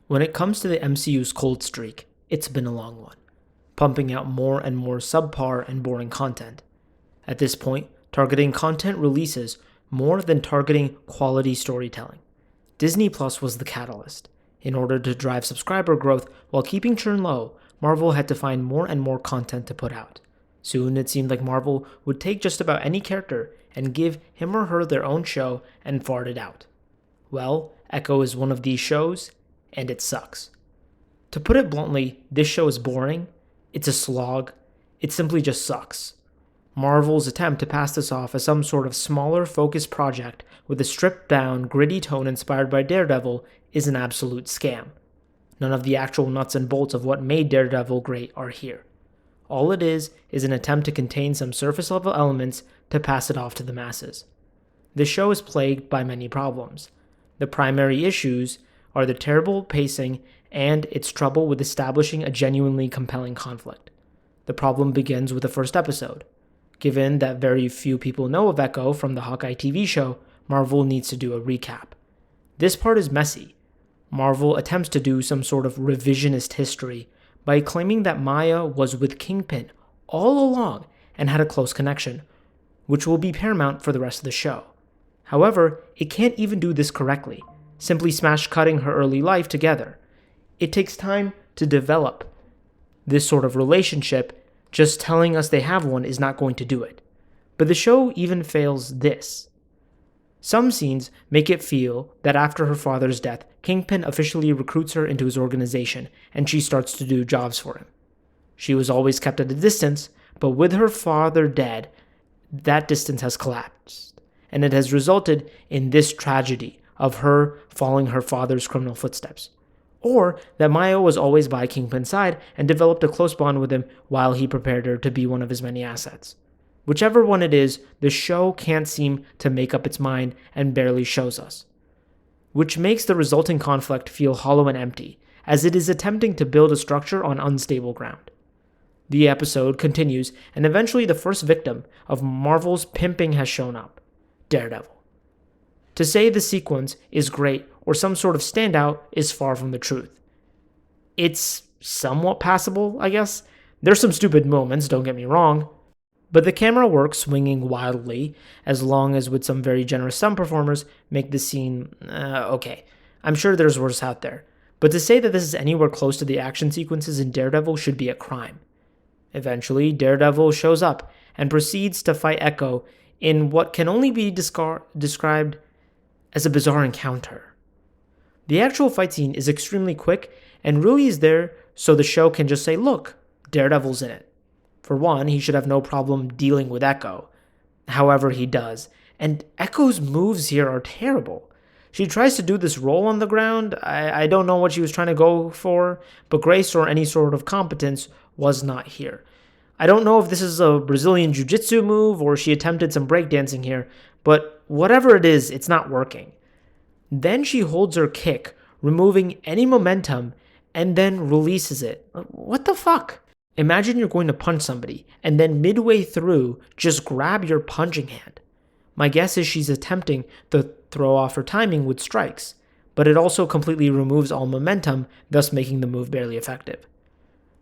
When it comes to the MCU's cold streak, it's been a long one, pumping out more and more subpar and boring content. At this point, targeting content releases more than targeting quality storytelling. Disney Plus was the catalyst. In order to drive subscriber growth while keeping churn low, Marvel had to find more and more content to put out. Soon, it seemed like Marvel would take just about any character and give him or her their own show and fart it out. Well, Echo is one of these shows, and it sucks. To put it bluntly, this show is boring, it's a slog, it simply just sucks. Marvel's attempt to pass this off as some sort of smaller, focused project with a stripped-down, gritty tone inspired by Daredevil is an absolute scam. None of the actual nuts and bolts of what made Daredevil great are here. All it is an attempt to contain some surface-level elements to pass it off to the masses. The show is plagued by many problems. The primary issues are the terrible pacing and its trouble with establishing a genuinely compelling conflict. The problem begins with the first episode. Given that very few people know of Echo from the Hawkeye TV show, Marvel needs to do a recap. This part is messy. Marvel attempts to do some sort of revisionist history by claiming that Maya was with Kingpin all along and had a close connection, which will be paramount for the rest of the show. However, it can't even do this correctly, simply smash cutting her early life together. It takes time to develop this sort of relationship. Just telling us they have one is not going to do it. But the show even fails this. Some scenes make it feel that after her father's death, Kingpin officially recruits her into his organization and she starts to do jobs for him. She was always kept at a distance, but with her father dead, that distance has collapsed. And it has resulted in this tragedy of her following her father's criminal footsteps. Or that Maya was always by Kingpin's side and developed a close bond with him while he prepared her to be one of his many assets. Whichever one it is, the show can't seem to make up its mind and barely shows us. Which makes the resulting conflict feel hollow and empty, as it is attempting to build a structure on unstable ground. The episode continues, and eventually the first victim of Marvel's pimping has shown up, Daredevil. To say the sequence is great or some sort of standout is far from the truth. It's somewhat passable, I guess. There's some stupid moments, don't get me wrong, but the camera work swinging wildly, as long as with some very generous stunt performers, make the scene okay. I'm sure there's worse out there, but to say that this is anywhere close to the action sequences in Daredevil should be a crime. Eventually, Daredevil shows up and proceeds to fight Echo in what can only be described as a bizarre encounter. The actual fight scene is extremely quick and really is there so the show can just say, look, Daredevil's in it. For one, he should have no problem dealing with Echo. However, he does. And Echo's moves here are terrible. She tries to do this roll on the ground. I don't know what she was trying to go for, but grace or any sort of competence was not here. I don't know if this is a Brazilian jiu-jitsu move or she attempted some breakdancing here, but whatever it is, it's not working. Then she holds her kick, removing any momentum, and then releases it. What the fuck? Imagine you're going to punch somebody, and then midway through, just grab your punching hand. My guess is she's attempting to throw off her timing with strikes, but it also completely removes all momentum, thus making the move barely effective.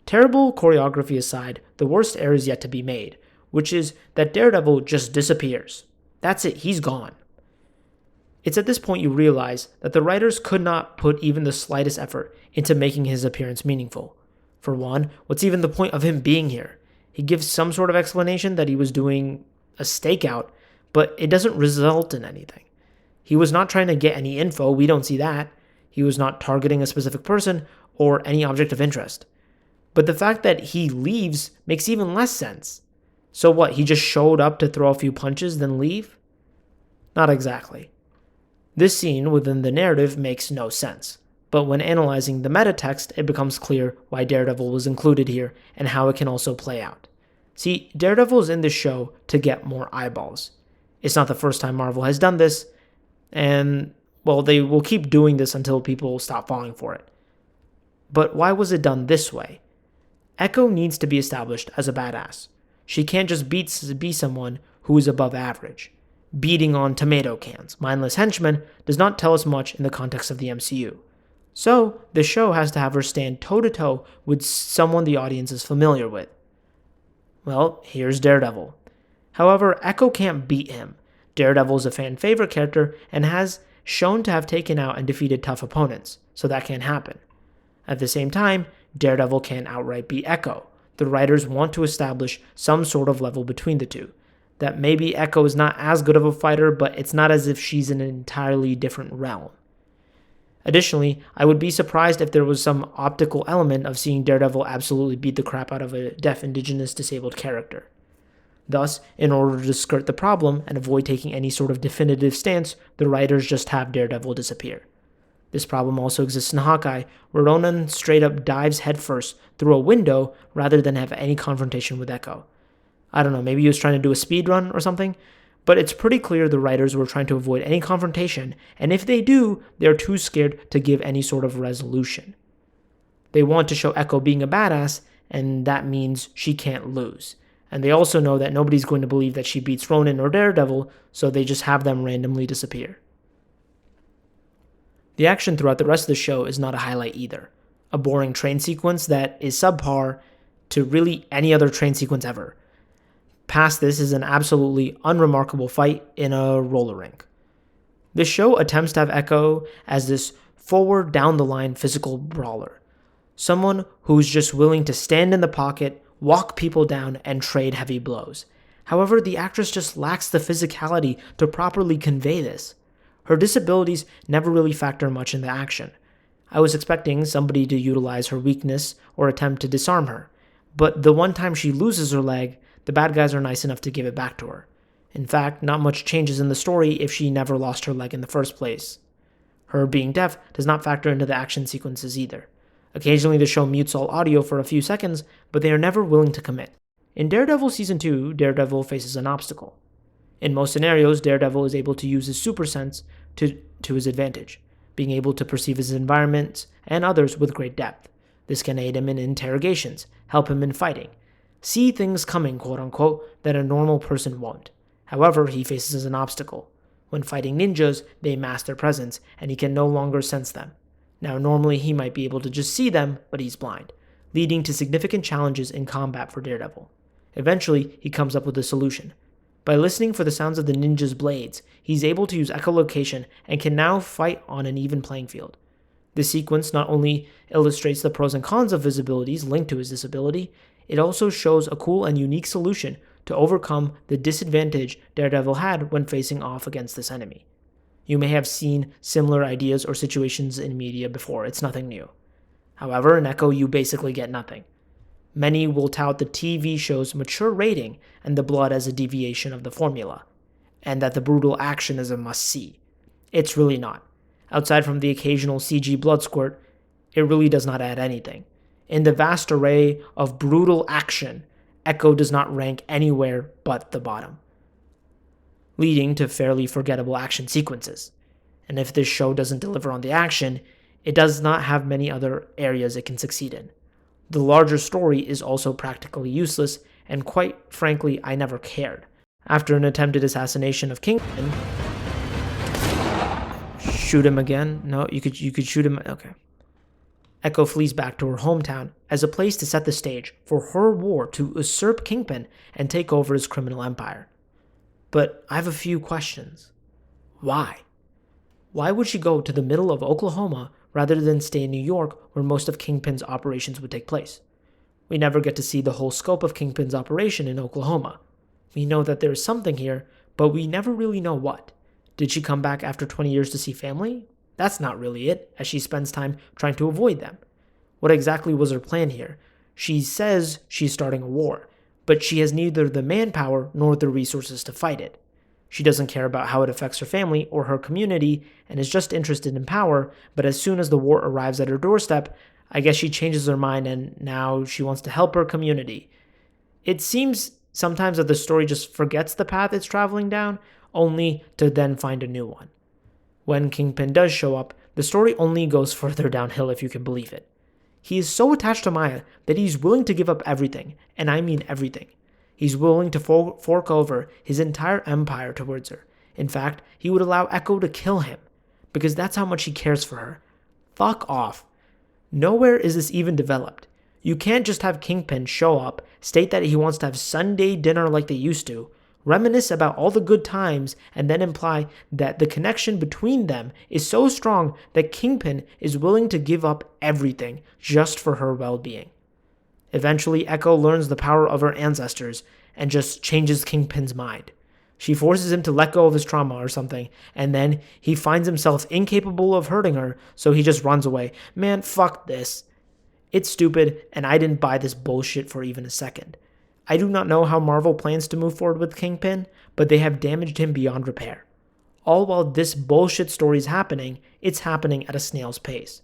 Terrible choreography aside, the worst error is yet to be made, which is that Daredevil just disappears. That's it, he's gone. It's at this point you realize that the writers could not put even the slightest effort into making his appearance meaningful. For one, what's even the point of him being here? He gives some sort of explanation that he was doing a stakeout, but it doesn't result in anything. He was not trying to get any info, we don't see that. He was not targeting a specific person or any object of interest. But the fact that he leaves makes even less sense. So what, he just showed up to throw a few punches then leave? Not exactly. This scene within the narrative makes no sense, but when analyzing the meta text, it becomes clear why Daredevil was included here and how it can also play out. See, Daredevil is in this show to get more eyeballs. It's not the first time Marvel has done this, and, well, they will keep doing this until people stop falling for it. But why was it done this way? Echo needs to be established as a badass. She can't just be someone who is above average. Beating on tomato cans, mindless henchmen, does not tell us much in the context of the MCU. So, the show has to have her stand toe-to-toe with someone the audience is familiar with. Well, here's Daredevil. However, Echo can't beat him. Daredevil is a fan favorite character and has shown to have taken out and defeated tough opponents, so that can't happen. At the same time, Daredevil can't outright beat Echo. The writers want to establish some sort of level between the two. That maybe Echo is not as good of a fighter, but it's not as if she's in an entirely different realm. Additionally, I would be surprised if there was some optical element of seeing Daredevil absolutely beat the crap out of a deaf, indigenous, disabled character. Thus, in order to skirt the problem and avoid taking any sort of definitive stance, the writers just have Daredevil disappear. This problem also exists in Hawkeye, where Ronan straight up dives headfirst through a window rather than have any confrontation with Echo. I don't know, maybe he was trying to do a speed run or something? But it's pretty clear the writers were trying to avoid any confrontation, and if they do, they're too scared to give any sort of resolution. They want to show Echo being a badass, and that means she can't lose. And they also know that nobody's going to believe that she beats Ronan or Daredevil, so they just have them randomly disappear. The action throughout the rest of the show is not a highlight either. A boring train sequence that is subpar to really any other train sequence ever. Past this is an absolutely unremarkable fight in a roller rink. This show attempts to have Echo as this forward down the line physical brawler. Someone who's just willing to stand in the pocket, walk people down, and trade heavy blows. However, the actress just lacks the physicality to properly convey this. Her disabilities never really factor much in the action. I was expecting somebody to utilize her weakness or attempt to disarm her, but the one time she loses her leg, the bad guys are nice enough to give it back to her. In fact, not much changes in the story if she never lost her leg in the first place. Her being deaf does not factor into the action sequences either. Occasionally the show mutes all audio for a few seconds, but they are never willing to commit. In Daredevil Season 2, Daredevil faces an obstacle. In most scenarios, Daredevil is able to use his super sense to his advantage, being able to perceive his environment and others with great depth. This can aid him in interrogations, help him in fighting, see things coming, quote-unquote, that a normal person won't. However, he faces an obstacle. When fighting ninjas, they mask their presence, and he can no longer sense them. Now, normally he might be able to just see them, but he's blind, leading to significant challenges in combat for Daredevil. Eventually, he comes up with a solution. By listening for the sounds of the ninja's blades, he's able to use echolocation and can now fight on an even playing field. This sequence not only illustrates the pros and cons of visibilities linked to his disability, it also shows a cool and unique solution to overcome the disadvantage Daredevil had when facing off against this enemy. You may have seen similar ideas or situations in media before, it's nothing new. However, in Echo, you basically get nothing. Many will tout the TV show's mature rating and the blood as a deviation of the formula, and that the brutal action is a must-see. It's really not. Outside from the occasional CG blood squirt, it really does not add anything. In the vast array of brutal action, Echo does not rank anywhere but the bottom, leading to fairly forgettable action sequences. And if this show doesn't deliver on the action, it does not have many other areas it can succeed in. The larger story is also practically useless, and quite frankly, I never cared. After an attempted assassination of Kingpin, shoot him again? No, you could shoot him. Okay. Echo flees back to her hometown as a place to set the stage for her war to usurp Kingpin and take over his criminal empire. But I have a few questions. Why? Why would she go to the middle of Oklahoma rather than stay in New York where most of Kingpin's operations would take place? We never get to see the whole scope of Kingpin's operation in Oklahoma. We know that there is something here, but we never really know what. Did she come back after 20 years to see family? That's not really it, as she spends time trying to avoid them. What exactly was her plan here? She says she's starting a war, but she has neither the manpower nor the resources to fight it. She doesn't care about how it affects her family or her community and is just interested in power, but as soon as the war arrives at her doorstep, I guess she changes her mind and now she wants to help her community. It seems sometimes that the story just forgets the path it's traveling down, only to then find a new one. When Kingpin does show up, the story only goes further downhill if you can believe it. He is so attached to Maya that he's willing to give up everything, and I mean everything. He's willing to fork over his entire empire towards her. In fact, he would allow Echo to kill him, because that's how much he cares for her. fuck off. Nowhere is this even developed. You can't just have Kingpin show up, state that he wants to have Sunday dinner like they used to, reminisce about all the good times, and then imply that the connection between them is so strong that Kingpin is willing to give up everything just for her well-being. Eventually, Echo learns the power of her ancestors and just changes Kingpin's mind. She forces him to let go of his trauma or something, and then he finds himself incapable of hurting her, so he just runs away. Man, fuck this. It's stupid, and I didn't buy this bullshit for even a second. I do not know how Marvel plans to move forward with Kingpin, but they have damaged him beyond repair. All while this bullshit story is happening, it's happening at a snail's pace.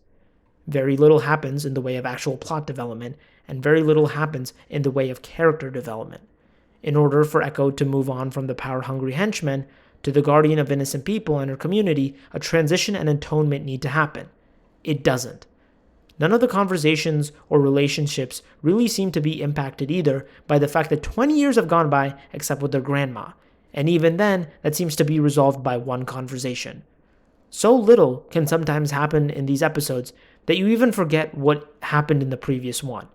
Very little happens in the way of actual plot development, and very little happens in the way of character development. In order for Echo to move on from the power-hungry henchman to the guardian of innocent people and her community, a transition and atonement need to happen. It doesn't. None of the conversations or relationships really seem to be impacted either by the fact that 20 years have gone by except with their grandma, and even then, that seems to be resolved by one conversation. So little can sometimes happen in these episodes that you even forget what happened in the previous one.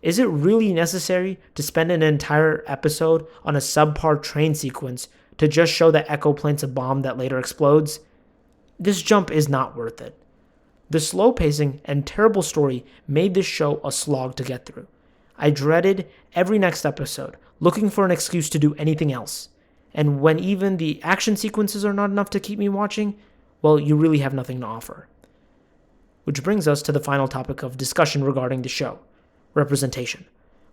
Is it really necessary to spend an entire episode on a subpar train sequence to just show that Echo plants a bomb that later explodes? This jump is not worth it. The slow pacing and terrible story made this show a slog to get through. I dreaded every next episode, looking for an excuse to do anything else. And when even the action sequences are not enough to keep me watching, well, you really have nothing to offer. Which brings us to the final topic of discussion regarding the show: representation.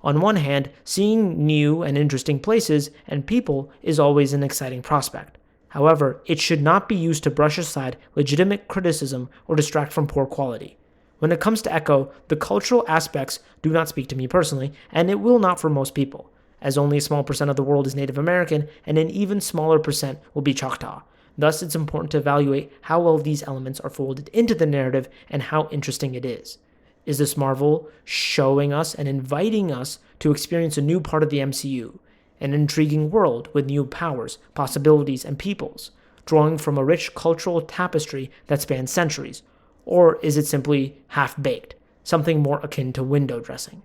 On one hand, seeing new and interesting places and people is always an exciting prospect. However, it should not be used to brush aside legitimate criticism or distract from poor quality. When it comes to Echo, the cultural aspects do not speak to me personally, and it will not for most people, as only a small percent of the world is Native American, and an even smaller percent will be Choctaw. Thus, it's important to evaluate how well these elements are folded into the narrative and how interesting it is. Is this Marvel showing us and inviting us to experience a new part of the MCU? An intriguing world with new powers, possibilities, and peoples, drawing from a rich cultural tapestry that spans centuries? Or is it simply half-baked, something more akin to window dressing?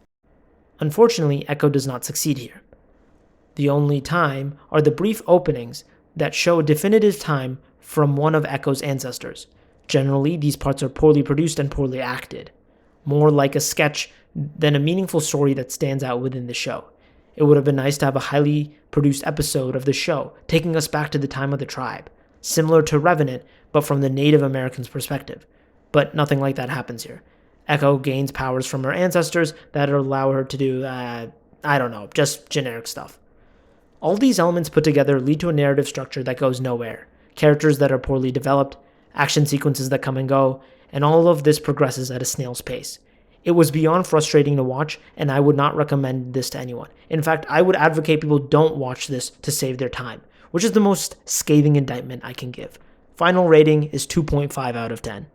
Unfortunately, Echo does not succeed here. The only time are the brief openings that show a definitive time from one of Echo's ancestors. Generally, these parts are poorly produced and poorly acted, more like a sketch than a meaningful story that stands out within the show. It would have been nice to have a highly produced episode of the show, taking us back to the time of the tribe, similar to Revenant, but from the Native Americans' perspective. But nothing like that happens here. Echo gains powers from her ancestors that allow her to do, just generic stuff. All these elements put together lead to a narrative structure that goes nowhere, characters that are poorly developed, action sequences that come and go, and all of this progresses at a snail's pace. It was beyond frustrating to watch, and I would not recommend this to anyone. In fact, I would advocate people don't watch this to save their time, which is the most scathing indictment I can give. Final rating is 2.5 out of 10.